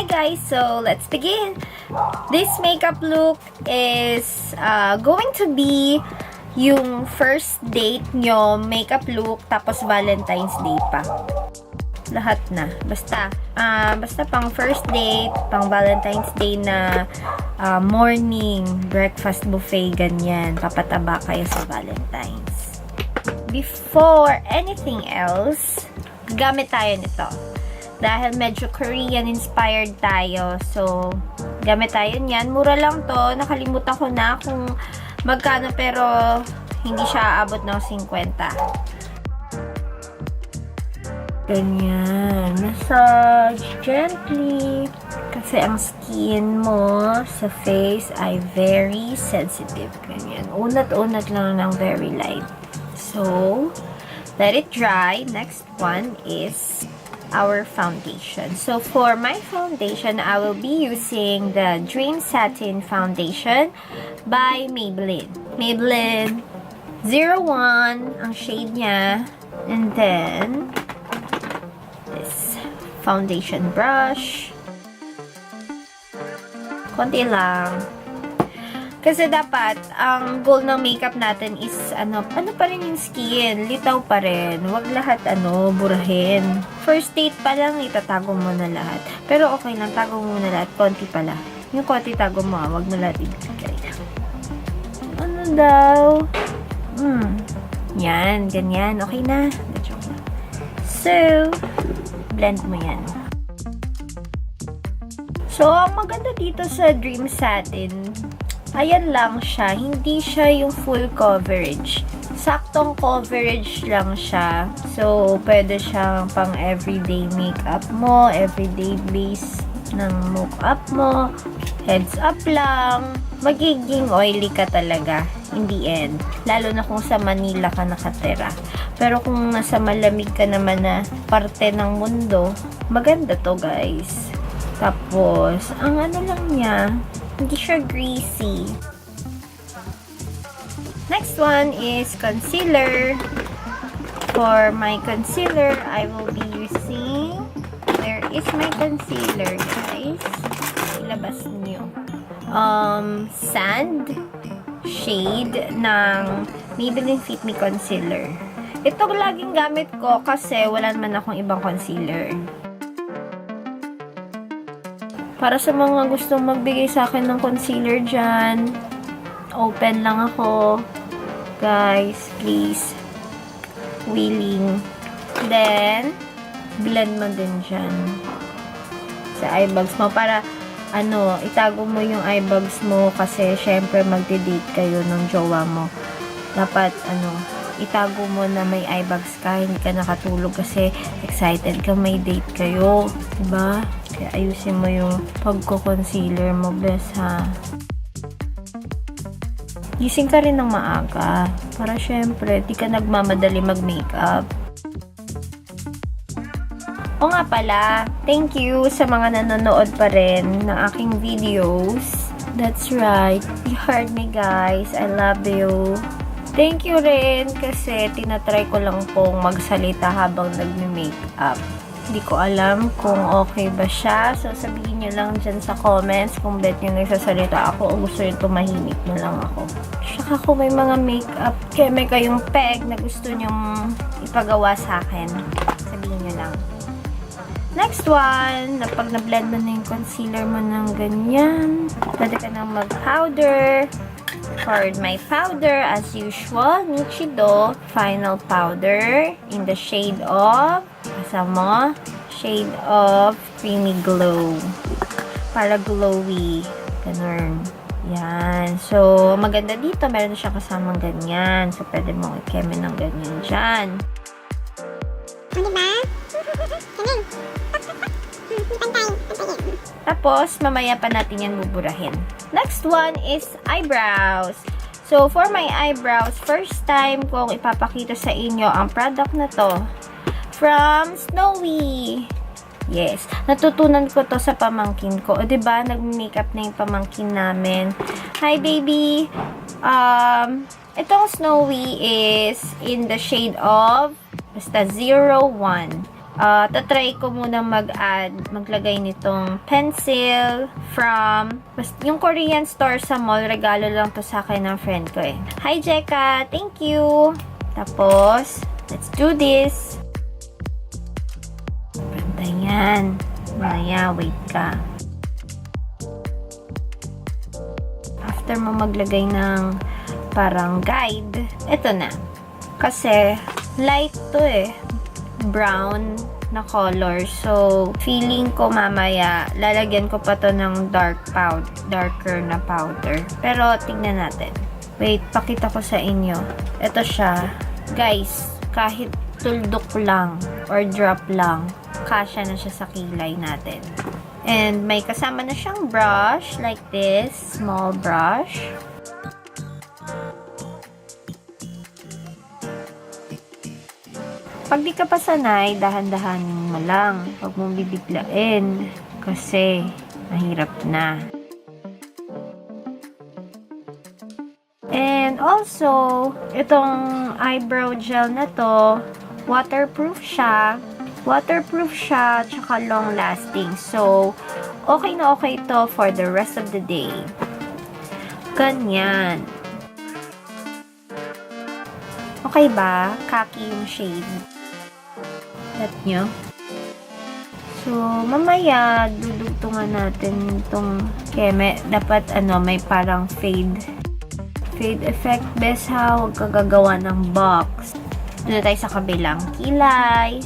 guys, so let's begin. This makeup look is going to be yung first date nyo makeup look tapos Valentine's Day pa. Lahat na. Basta pang first date, pang Valentine's Day na morning breakfast buffet, ganyan. Papataba kayo sa Valentine's. Before anything else, gamit tayo nito. Dahil medyo Korean-inspired tayo. So, gamit tayo niyan. Mura lang to. Nakalimutan ko na kung magkano, pero hindi siya aabot ng 50. Ganyan. Massage gently. Kasi ang skin mo sa face ay very sensitive. Ganyan. Unat-unat lang ng very light. So, let it dry. Next one is our foundation. So, for my foundation, I will be using the Dream Satin Foundation by Maybelline. Maybelline 01 ang shade niya. And then, this foundation brush. Konti lang. Kasi dapat, ang goal ng makeup natin is, ano pa rin yung skin, litaw pa rin. Huwag lahat, burahin. First date pa lang, itatago mo na lahat. Pero okay lang, tago mo na lahat. Konti pala. Yung konti tago mo, huwag mo lahat ibigay. Ano daw? Yan, ganyan. Okay na. So, blend mo yan. So, ang maganda dito sa Dream Satin, ayan lang siya. Hindi siya yung full coverage. Saktong coverage lang siya. So, pwede siyang pang everyday makeup mo, everyday base ng makeup mo. Heads up lang. Magiging oily ka talaga in the end. Lalo na kung sa Manila ka nakatira. Pero kung nasa malamig ka naman na parte ng mundo, maganda to, guys. Tapos, ang ano lang niya, hindi siya greasy. Next one is concealer. For my concealer, I will be using, where is my concealer, guys? Ilabas niyo. Sand shade ng Maybelline Fit Me Concealer. Ito laging gamit ko kasi wala naman akong ibang concealer. Para sa mga gustong magbigay sa akin ng concealer dyan, open lang ako. Guys, please. Willing. Then, blend mo din dyan sa eyebags mo. Para, itago mo yung eyebags mo kasi syempre magde-date kayo ng jowa mo. Dapat, itago mo na may eyebags ka, hindi ka nakatulog kasi excited ka may date kayo. Diba? Kaya ayusin mo yung pagko-concealer mo, bes, ha. Gising ka rin ng maaga. Para syempre, di ka nagmamadali mag-makeup. O nga pala, thank you sa mga nanonood pa rin ng aking videos. That's right. You heard me, guys. I love you. Thank you rin kasi tinatry ko lang pong magsalita habang nagme-makeup. Hindi ko alam kung okay ba siya. So, sabihin nyo lang dyan sa comments kung bet nyo nagsasalita ako o gusto nyo tumahimik na lang ako. Saka kung may mga makeup, kaya may kayong peg na gusto nyong ipagawa sa akin, sabihin nyo lang. Next one, pag na-blend mo na yung concealer mo ng ganyan, pwede ka nang mag-powder. For my powder, as usual, Nichido Final Powder in the shade of, kasama, shade of Creamy Glow. Para glowy. Ganun. Yan. So, maganda dito. Meron na siya kasamang ganyan. So, pwede mo i-keme ng ganyan dyan. Diba? Tapos, mamaya pa natin yan buburahin. Next one is eyebrows. So, for my eyebrows, first time kong ipapakita sa inyo ang product na to from Snoe. Yes. Natutunan ko to sa pamangkin ko. O, diba? Nag-makeup na yung pamangkin namin. Hi, baby! Itong Snoe is in the shade of basta 01. tatry ko muna maglagay nitong pencil from yung Korean store sa mall. Regalo lang to sa akin ng friend ko eh. Hi, Jeka! Thank you! Tapos, let's do this! Pantay yan. Maya, wait ka. After mo maglagay ng parang guide, ito na. Kasi, light to eh. Brown na color. So, feeling ko mamaya, lalagyan ko pa to ng darker na powder. Pero, tingnan natin. Wait, pakita ko sa inyo. Ito siya. Guys, kahit tuldok lang or drop lang, kasya na siya sa kilay natin. And, may kasama na siyang brush like this. Small brush. Pag di ka pa sanay, dahan-dahanin mo lang. Huwag mong bibiglain. Kasi, mahirap na. And also, itong eyebrow gel na to, waterproof siya. Waterproof siya, tsaka long-lasting. So, okay na okay to for the rest of the day. Ganyan. Okay ba? Khaki yung shade. That nyo. So, mamaya, dudugtungan natin itong keme. Dapat, may parang fade effect. Best ha, huwag ka gagawa ng box. Doon tayo sa kabilang kilay.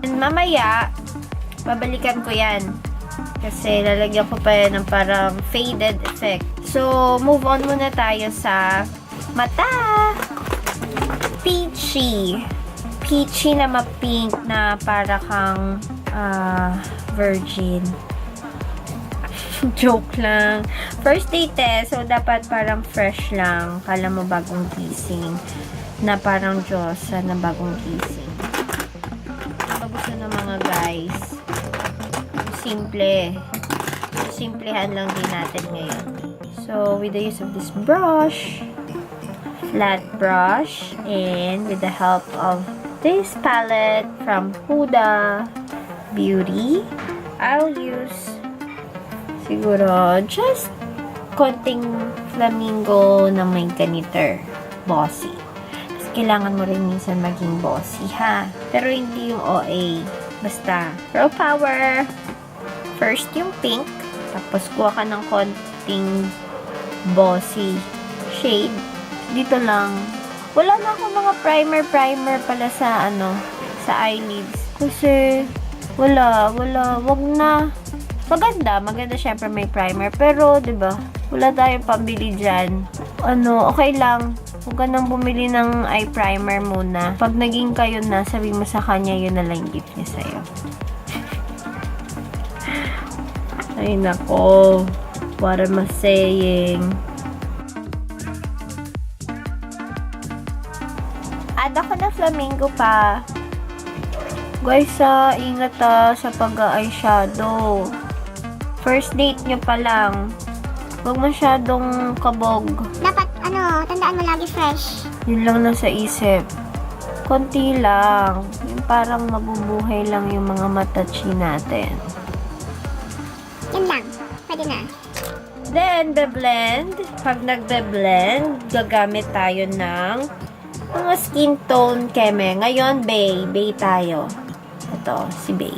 And mamaya, babalikan ko yan. Kasi lalagyan ko pa yan ng parang faded effect. So, move on muna tayo sa mata. Peachy. Peachy na ma-pink na para kang virgin. Joke lang. First date eh. So, dapat parang fresh lang. Kala mo bagong gising. Na parang Diyosa na bagong gising. Gusto ng mga guys. Simple. Simplehan lang din natin ngayon. So, with the use of this brush, flat brush, and with the help of this palette from Huda Beauty, I'll use siguro just konting flamingo na may ganiter. Bossy. Kasi kailangan mo rin minsan maging bossy, ha? Pero hindi yung OA. Basta, Pro Power. First yung pink. Tapos, kuha ka ng konting bossy shade. Dito lang. Wala na ako mga primer pala sa, sa eyelids. Kasi, wag na. Maganda syempre may primer. Pero, diba, wala tayong pambili dyan. Okay lang. Huwag ka nang bumili ng eye primer muna. Pag naging kayo na, sabi mo sa kanya, yun na lang gift niya sa'yo. Ay, nako. What am I saying? Add ako ng flamingo pa. Guys, ingat sa pag-eyeshadow. First date nyo pa lang. Huwag masyadong kabog. Dapat, tandaan mo lagi fresh. Yun lang nasa isip. Konti lang. Yung parang mabubuhay lang yung mga matachi natin. Yun lang. Pwede na. Then, be-blend. Pag nagbe-blend, gagamit tayo ng mga skin tone keme. Ngayon, Bay tayo. Ito, si Bay.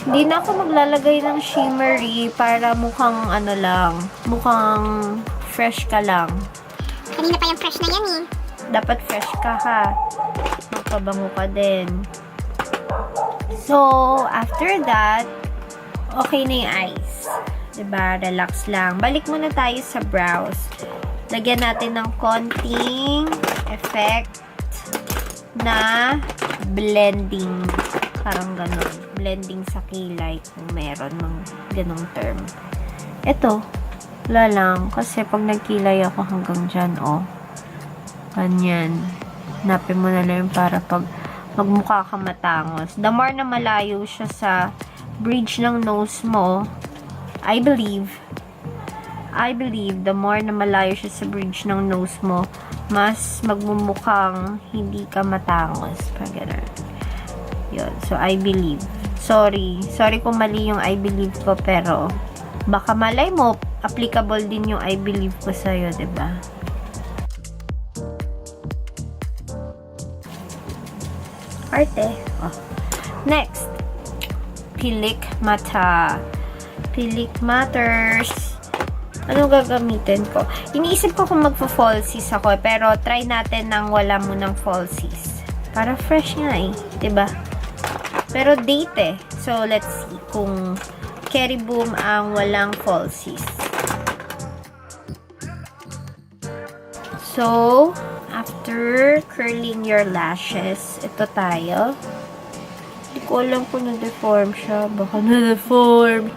Hindi na ako maglalagay ng shimmery para mukhang mukhang fresh ka lang. Kanina pa yung fresh na yan eh. Dapat fresh ka ha. Magpabango ka din. So, after that, okay na yung eyes. Diba? Relax lang. Balik muna tayo sa brows. Lagyan natin ng konting effect na blending. Parang ganon. Blending sa kilay kung meron ng ganong term. Ito. Wala lang. Kasi pag nagkilay ako hanggang dyan, ganyan. Hanapin mo na lang para pag magmukha ka matangos. The more na malayo siya sa bridge ng nose mo, I believe the more na malayo siya sa bridge ng nose mo, mas magmumukhang hindi ka matangos. Pag gano'n. Yun. So, I believe. Sorry kung mali yung I believe ko, pero baka malay mo, applicable din yung I believe ko sa'yo, diba? Arte. Oh. Next. Pilik mata. Pilik matters. Ano gagamitin ko? Iniisip ko kung magpo-falsies ako, pero try natin nang wala mo ng falsies. Para fresh nga eh. Diba? Pero date eh. So, let's see kung Cherry Boom ang walang falsies. So, after curling your lashes, ito tayo. Hindi ko alam kung na-deform siya. Baka na-deform.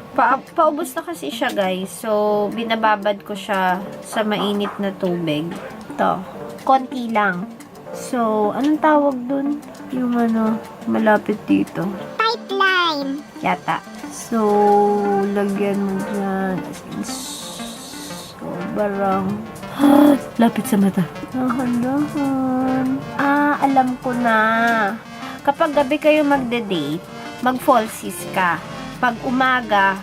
Paubos na kasi siya, guys. So, binababad ko siya sa mainit na tubig. Ito. Konti lang. So, anong tawag dun? Yung ano, malapit dito. Pipeline. Yata. So, lagyan mo dyan. Sobrang lapit sa mata. Dahan-dahan. Alam ko na. Kapag gabi kayo magde-date, mag-falsies ka. Pag umaga,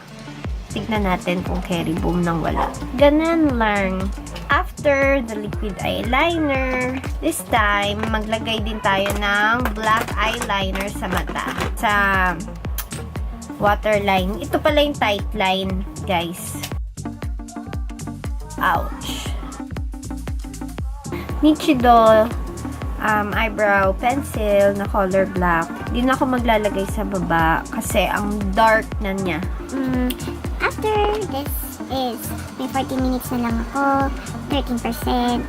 tignan natin kung Cherry Boom nang wala. Ganun lang. After the liquid eyeliner, this time, maglagay din tayo ng black eyeliner sa mata. Sa waterline. Ito pala yung tight line, guys. Ouch. Nichido eyebrow pencil na color black. Hindi na ako maglalagay sa baba kasi ang dark na niya. After this is, may 40 minutes na lang ako. 13%.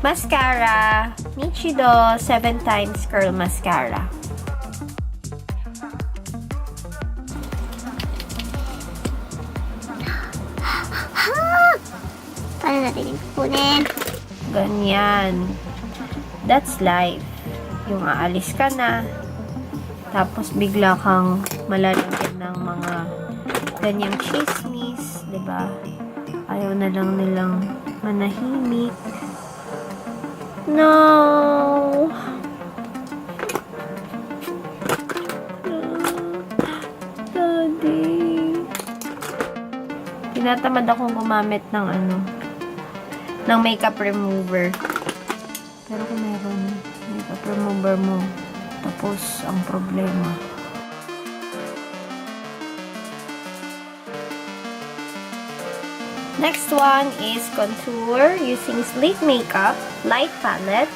Mascara. Nichido 7 times curl mascara. Paano natin yung kukunin? Ganyan. That's life. Yung aalis ka na, tapos bigla kang malalagyan ng mga ganyang chismis, diba? Ayaw na lang nilang manahimik. No! Daddy. Tinatamad akong gumamit ng ng makeup remover. Pero kung meron makeup remover mo, tapos ang problema. Next one is contour using Sleek Makeup Light Palette.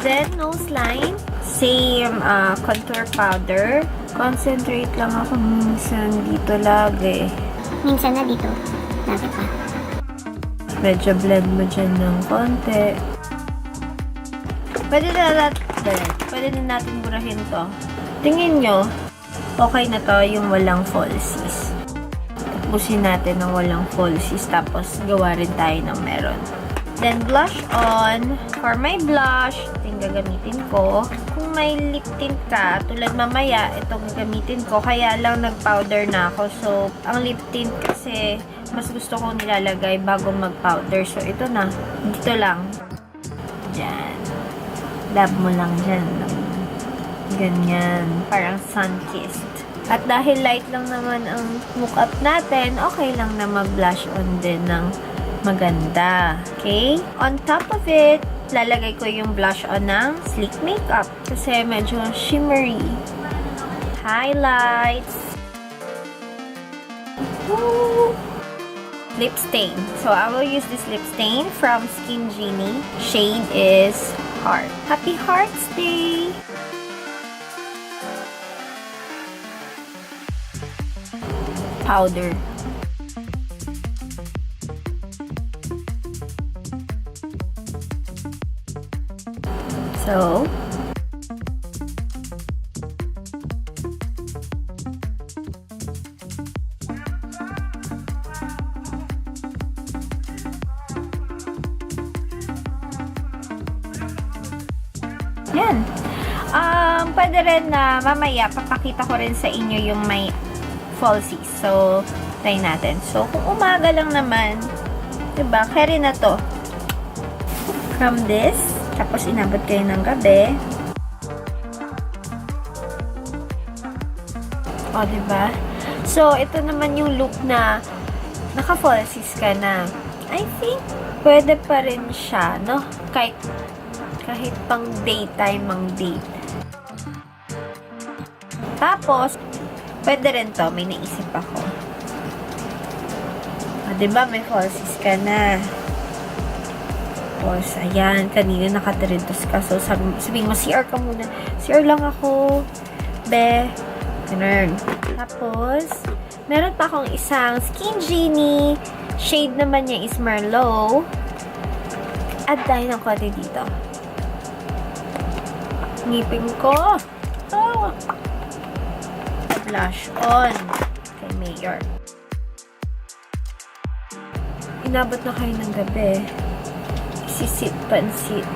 Then, nose line. Same contour powder. Concentrate lang ako minsan dito lagi. Minsan na dito. Lagi pa. Medyo blend mo dyan ng konti. Pwede na natin burahin to. Tingin nyo, okay na to yung walang falsies. Tapusin natin ng walang falsies. Tapos, gawa rin tayo ng meron. Then, blush on. For my blush, ito yung gagamitin ko. Kung may lip tint ka, tulad mamaya, itong gagamitin ko. Kaya lang nag-powder na ako. So, ang lip tint kasi, mas gusto kong nilalagay bago mag-powder. So, ito na. Dito lang. Diyan. Dab mo lang dyan. Ganyan. Parang sun-kissed. At dahil light lang naman ang look up natin, okay lang na mag-blush on din ng maganda. Okay? On top of it, lalagay ko yung blush on ng Sleek Makeup. Kasi medyo shimmery. Highlights. Woo! Lip stain. So, I will use this lip stain from Skin Genie. Shade is Heart. Happy Hearts Day! Powder. So, Yan. Pwede rin na mamaya, papakita ko rin sa inyo yung may falsies. So, try natin. So, kung umaga lang naman, diba, carry na to. From this, tapos inabot kayo ng gabi. O, diba? So, ito naman yung look na naka-falsies ka na. I think, pwede pa rin siya, no? Kahit pang daytime ang date. Tapos, pwede rin to. May naisip ako. O, diba? May falsies ka na. Tapos, ayan. Kanina nakatiritos ka. So, sabihin mo, CR ka muna. CR lang ako. Be. Ganun. Tapos, meron pa akong isang Skin Genie. Shade naman niya is Merlot. Add tayo ng konti dito. Ngipin ko. Oh. Blush on. Kay Mayor. Inabot na kayo ng gabi. Isisit pansit.